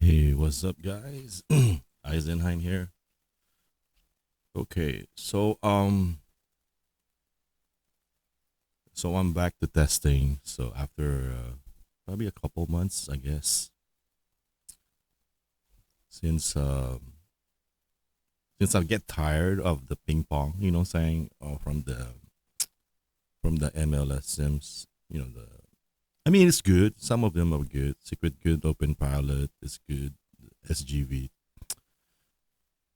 Hey, what's up, guys? Eisenheim here. Okay, so I'm back to testing. So after probably a couple months, I guess, since since I get tired of the ping pong, saying from the MLS sims, I mean it's good. Some of them are good. Secret good, Open Pilot is good. SGV,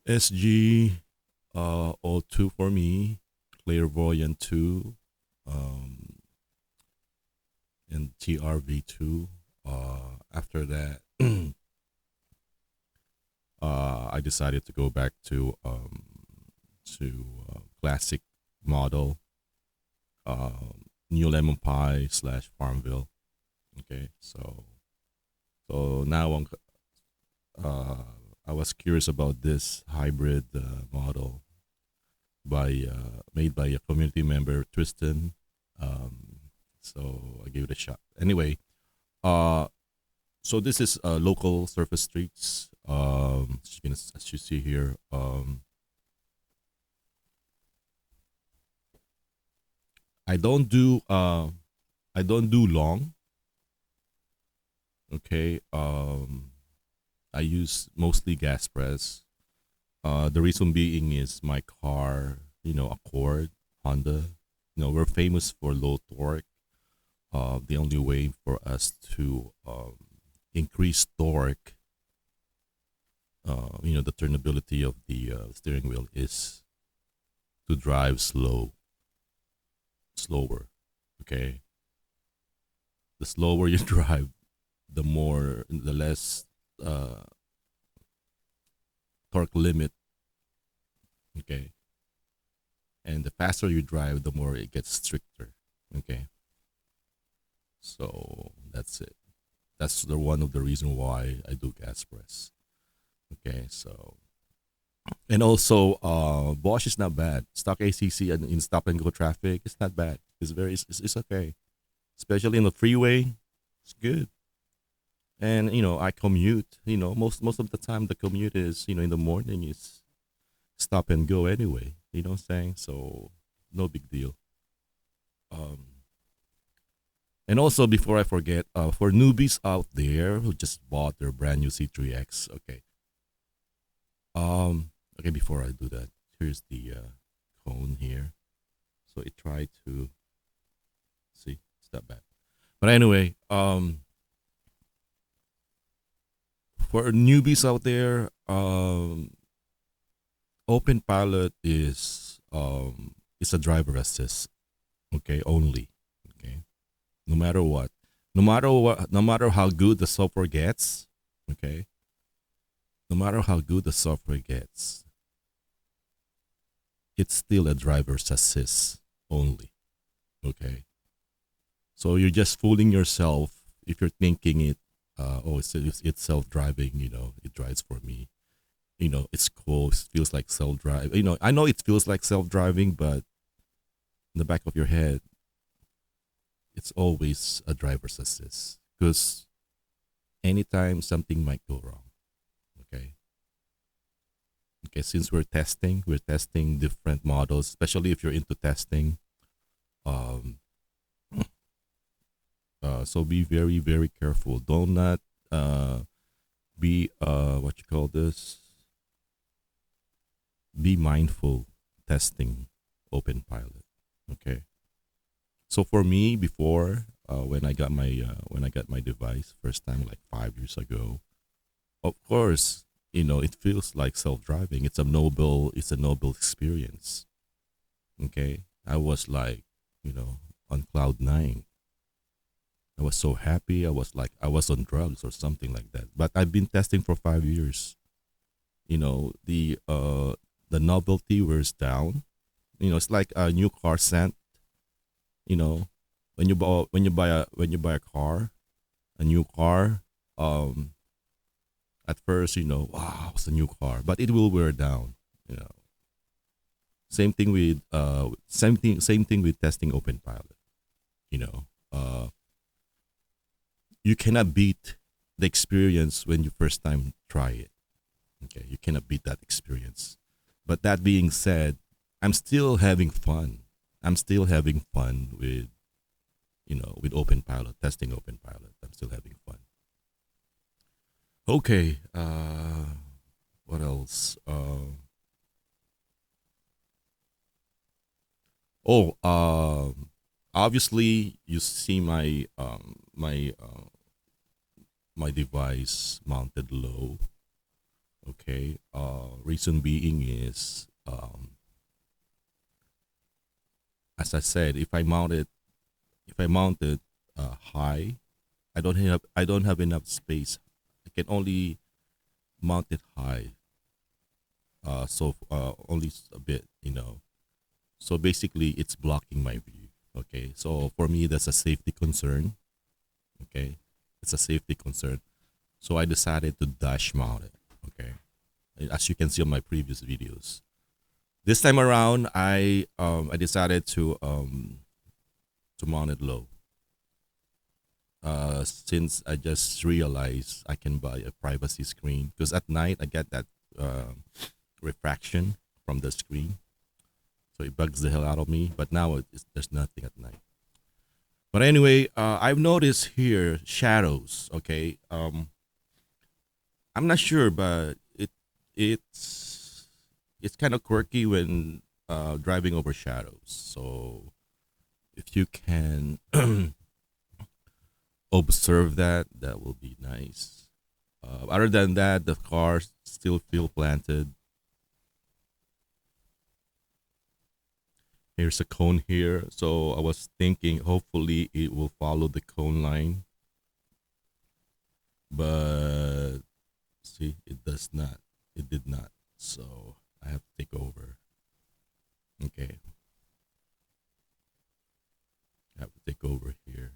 SG, all two for me. Clairvoyant two, um, and TRV2. After that, I decided to go back to classic model, New Lemon Pie slash Farmville. Okay, so now uh, I was curious about this hybrid model by made by a community member Tristan. So I gave it a shot. Anyway, uh, so this is local surface streets. As you see here, I don't do I don't do long. Okay, I use mostly gas press. The reason being is my car, Accord, Honda. We're famous for low torque. The only way for us to increase torque, the turnability of the steering wheel is to drive slower. Okay, the slower you drive, the less uh, torque limit. Okay, and the faster you drive, the more it gets stricter. Okay, so that's it. That's the one of the reason why I do gas press. Okay, so and also Bosch is not bad. Stock ACC and in stop and go traffic, it's not bad. It's okay, especially in the freeway. It's good. And I commute. Most of the time the commute is in the morning is stop and go anyway. You know what I'm saying? So no big deal. Um, and also before I forget, for newbies out there who just bought their brand new C3X, okay. Okay, before I do that, here's the cone here. So it tried to see, it's not bad. But anyway, for newbies out there, Open Pilot is a driver assist, okay, only. Okay. No matter what. No matter how good the software gets, okay, no matter how good the software gets, it's still a driver's assist only. Okay. So you're just fooling yourself if you're thinking it's self driving, it drives for me. It's cool. It feels like self drive. I know it feels like self driving, but in the back of your head, it's always a driver's assist because anytime something might go wrong. Okay. Okay. Since we're testing different models, especially if you're into testing. Um, so be very, very careful. Do not be what you call this. Be mindful testing Open Pilot. Okay. So for me, before when I got my device first time like 5 years ago, of course, it feels like self driving. It's a noble experience. Okay. I was like, on cloud nine. I was so happy. I was like I was on drugs or something like that. But I've been testing for 5 years. The novelty wears down. It's like a new car scent. You know, when you buy a car, a new car. Um, at first, wow, it's a new car, but it will wear down. You know, same thing with testing Open Pilot. You know, uh, you cannot beat. the experience when you first time try it. Okay, you cannot beat that experience. But that being said, I'm still having fun. I'm still having fun with with Open Pilot, testing Open Pilot. I'm still having fun. Okay, what else? Oh, obviously you see my device mounted low. Okay. Reason being is, as I said, if I mount it high, I don't have enough space. I can only mount it high. Only a bit. So basically, it's blocking my view. Okay. So for me, that's a safety concern. Okay. It's a safety concern. So I decided to dash mount it. Okay. As you can see on my previous videos. This time around, I decided to mount it low. Since I just realized I can buy a privacy screen, because at night I get that refraction from the screen, so it bugs the hell out of me. But now there's nothing at night. But anyway, I've noticed here shadows. Okay, I'm not sure, but it's kind of quirky when driving over shadows. So if you can observe that, that will be nice. Other than that, the cars still feel planted. Here's a cone here, so I was thinking hopefully it will follow the cone line, but see, it does not. It did not. So I have to take over. Okay, I have to take over here.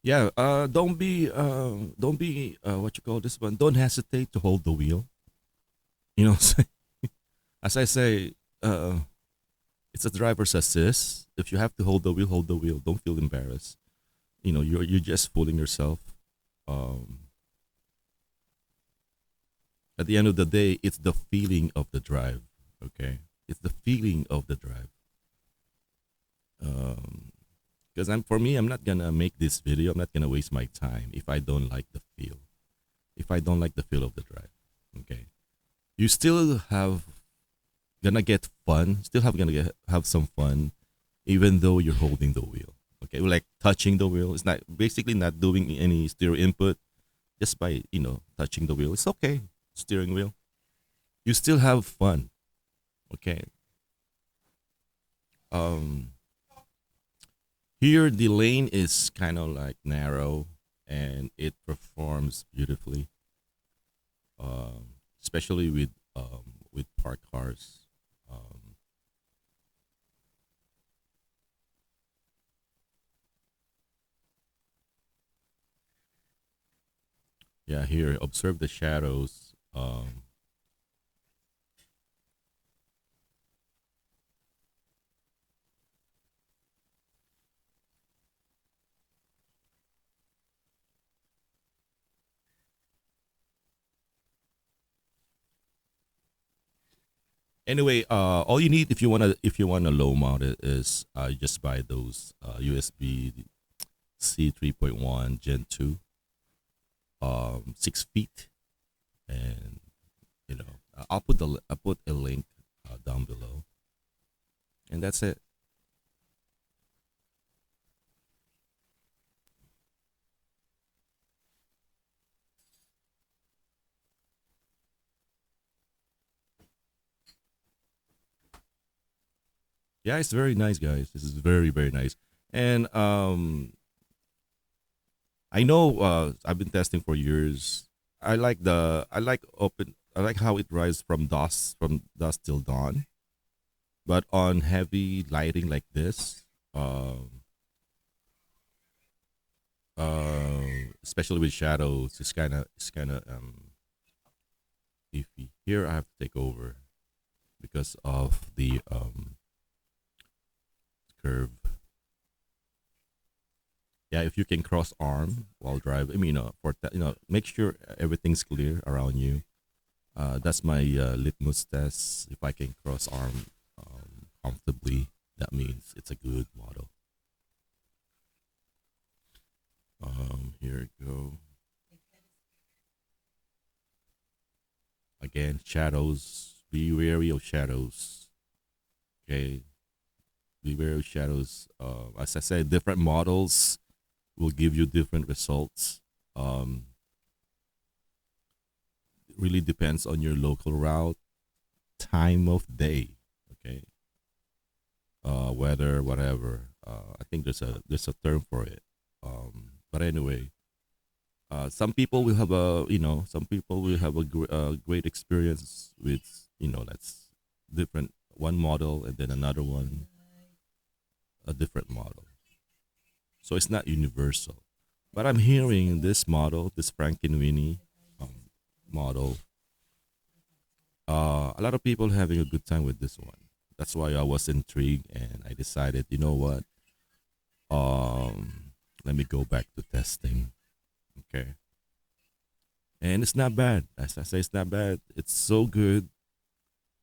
Yeah, don't be what you call this one. Don't hesitate to hold the wheel. You know, as I say, it's a driver's assist. If you have to hold the wheel, hold the wheel. Don't feel embarrassed. You're just fooling yourself. Um, at the end of the day, it's the feeling of the drive. Okay, it's the feeling of the drive. Um, because for me, I'm not gonna make this video. I'm not gonna waste my time if I don't like the feel. If I don't like the feel of the drive, okay. You still have gonna get fun. Still have some fun, even though you're holding the wheel. Okay, like touching the wheel. It's not basically not doing any stereo input. Just by touching the wheel, it's okay. Steering wheel. You still have fun. Okay. Um, Here the lane is kind of like narrow, and it performs beautifully. Especially with parked cars. Um, yeah, here observe the shadows. Anyway, all you need if you wanna low mount it is you just buy those USB C 3.1 Gen 2, 6 feet, and I'll put a link down below, and that's it. Yeah, it's very nice, guys. This is very very nice, and I know I've been testing for years. I like open. I like how it rises from dusk till dawn. But on heavy lighting like this, especially with shadows, it's kind of iffy. Here I have to take over because of the curve. Yeah, if you can cross arm while driving, I mean, make sure everything's clear around you. That's my litmus test. If I can cross arm comfortably, that means it's a good model. Here we go. Again, shadows. Be wary of shadows. Okay, be wary of shadows. As I said, different models will give you different results. Um, it really depends on your local route, time of day. Okay, weather, whatever. I think there's a term for it. But anyway, some people will have some people will have a great experience with that's different one model and then another one a different model. So it's not universal. But I'm hearing this model, this Frankenweenie model. A lot of people having a good time with this one. That's why I was intrigued and I decided, you know what? Let me go back to testing. Okay. And it's not bad. As I say, it's not bad. It's so good.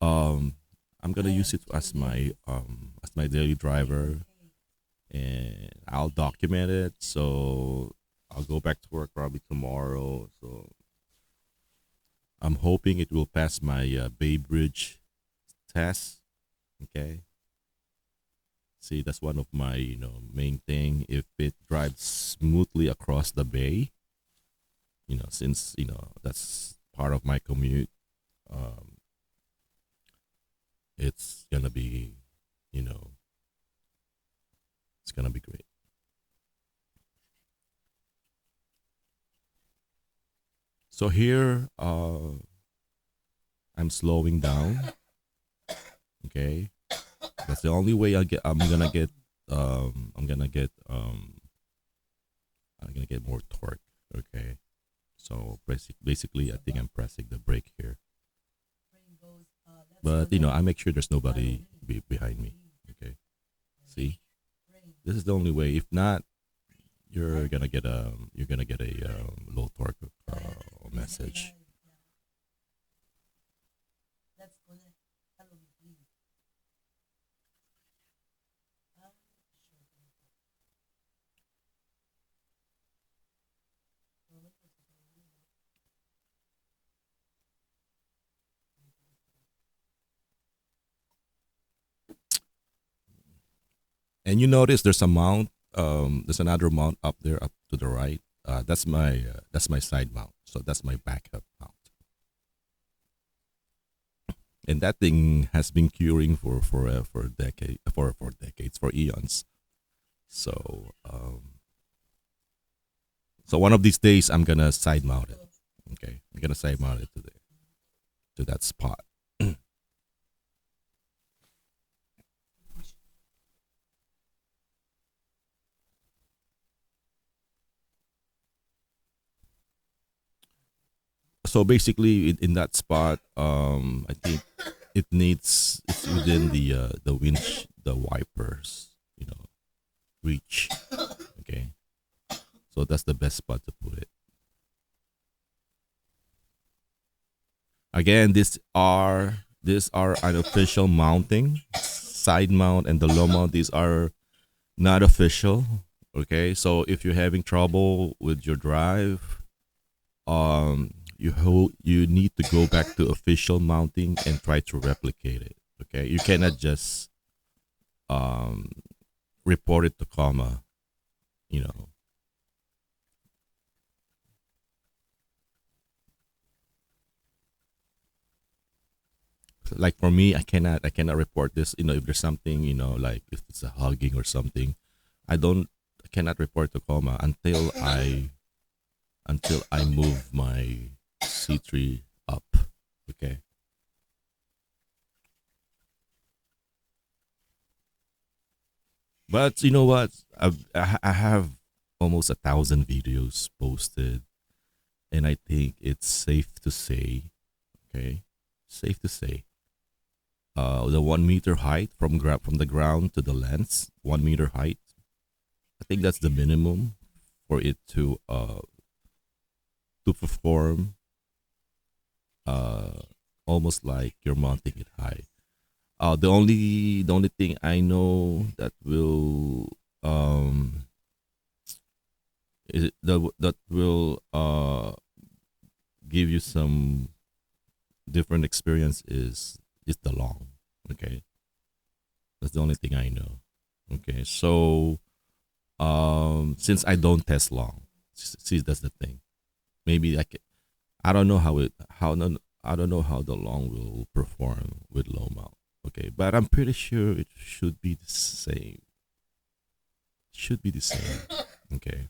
Um, I'm gonna use it as my daily driver, and I'll document it. So I'll go back to work probably tomorrow. So I'm hoping it will pass my Bay Bridge test. Okay. See, that's one of my main thing. If it drives smoothly across the bay, since that's part of my commute, um, it's gonna be, you know, it's gonna be great. So here, I'm slowing down. Okay, that's the only way I get. I'm gonna get. I'm gonna get more torque. Okay, so basically, I think I'm pressing the brake here, but I make sure there's nobody behind me. Okay, see, this is the only way. If not, you're gonna get a low torque message. And you notice there's a mount. There's another mount up there, up to the right. That's my side mount. So that's my backup mount. And that thing has been curing for decade for decades for eons. So so one of these days I'm gonna side mount it. Okay, I'm gonna side mount it to that spot. So basically, in that spot, I think it's within the winch, the wipers, reach. Okay, so that's the best spot to put it. Again, these are unofficial mounting, side mount and the low mount. These are not official. Okay, so if you're having trouble with your drive, you need to go back to official mounting and try to replicate it. Okay, you cannot just um report it to comma. You know, like for me, I cannot report this. If there's something, like if it's a hugging or something, I cannot report to comma until I move my C3 up. Okay. But you know what? I have almost 1,000 videos posted, and I think it's safe to say, okay, safe to say, the 1 meter height from the ground to the lens, 1 meter height. I think that's the minimum for it to perform uh almost like you're mounting it high. The only thing I know that will that will give you some different experience is the long. Okay, that's the only thing I know. Okay, so since I don't test long, see that's the thing. Maybe I don't know I don't know how the long will perform with low mount. Okay, but I'm pretty sure it should be the same. Should be the same. Okay.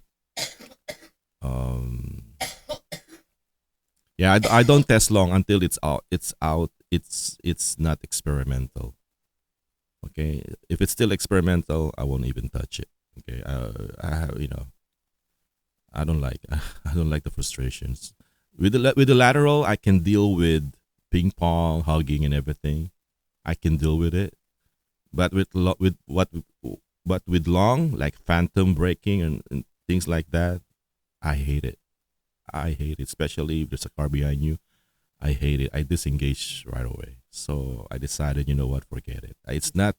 Um. Yeah, I don't test long until it's out. It's out. It's not experimental. Okay. If it's still experimental, I won't even touch it. Okay. I have I don't like I don't like the frustrations with the lateral. I can deal with ping pong, hugging, and everything. I can deal with it, but with what but with long like phantom braking and things like that, I hate it. I hate it, especially if there's a car behind you. I hate it. I disengage right away. So I decided, you know what, forget it. It's not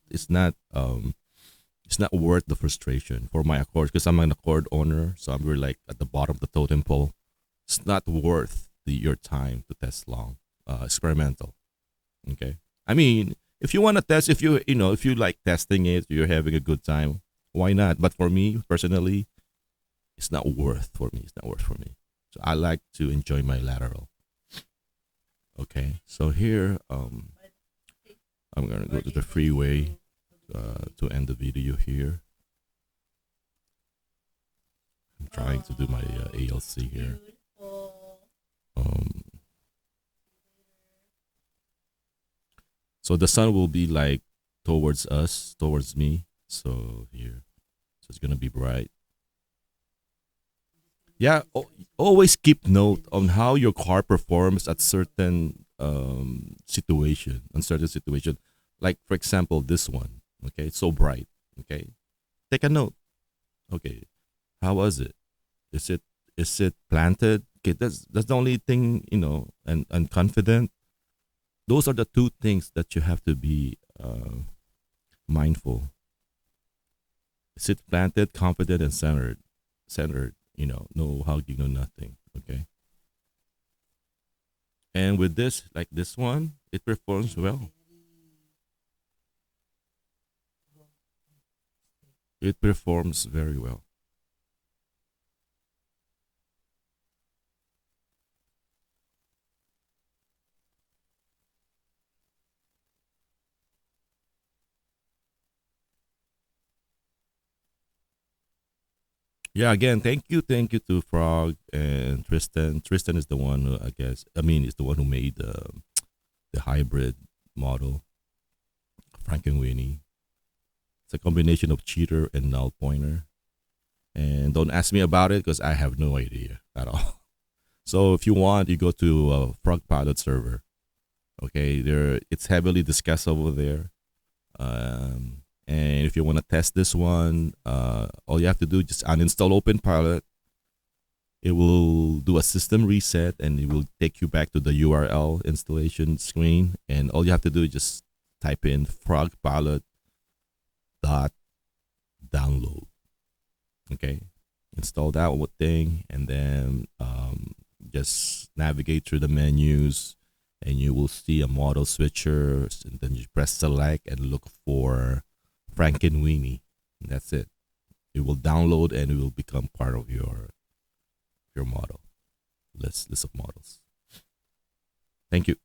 worth the frustration for my Accord because I'm an Accord owner, so I'm really like at the bottom of the totem pole. It's not worth your time to test long, experimental. Okay, I mean, if you want to test, if you like testing it, you're having a good time. Why not? But for me personally, it's not worth for me. It's not worth for me. So I like to enjoy my lateral. Okay, so here I'm gonna go to the freeway to end the video here. I'm trying to do my ALC here. Um, so the sun will be like towards us, towards me. So here, so it's gonna be bright. Yeah, always keep note on how your car performs at certain situation, on certain situation. Like for example, this one. Okay, it's so bright. Okay, take a note. Okay, how was it? Is it is it planted? Okay, that's the only thing and confident. Those are the two things that you have to be mindful. Is it planted, confident, and centered? Centered. No hugging, no nothing. Okay. And with this, like this one, it performs well. It performs very well. Yeah, again, thank you to Frog and Tristan. Tristan is the one who, I guess, I mean, is the one who made the hybrid model, Frank and Winnie. It's a combination of cheater and null pointer. And don't ask me about it because I have no idea at all. So if you want, you go to Frogpilot server. Okay, there it's heavily discussed over there. And if you want to test this one, all you have to do is just uninstall OpenPilot. It will do a system reset and it will take you back to the URL installation screen. And all you have to do is just type in frogpilot dot download. Okay, install that one thing and then just navigate through the menus and you will see a model switcher and then you press select and look for Frankenweenie. That's it. It will download and it will become part of your model list of models. Thank you.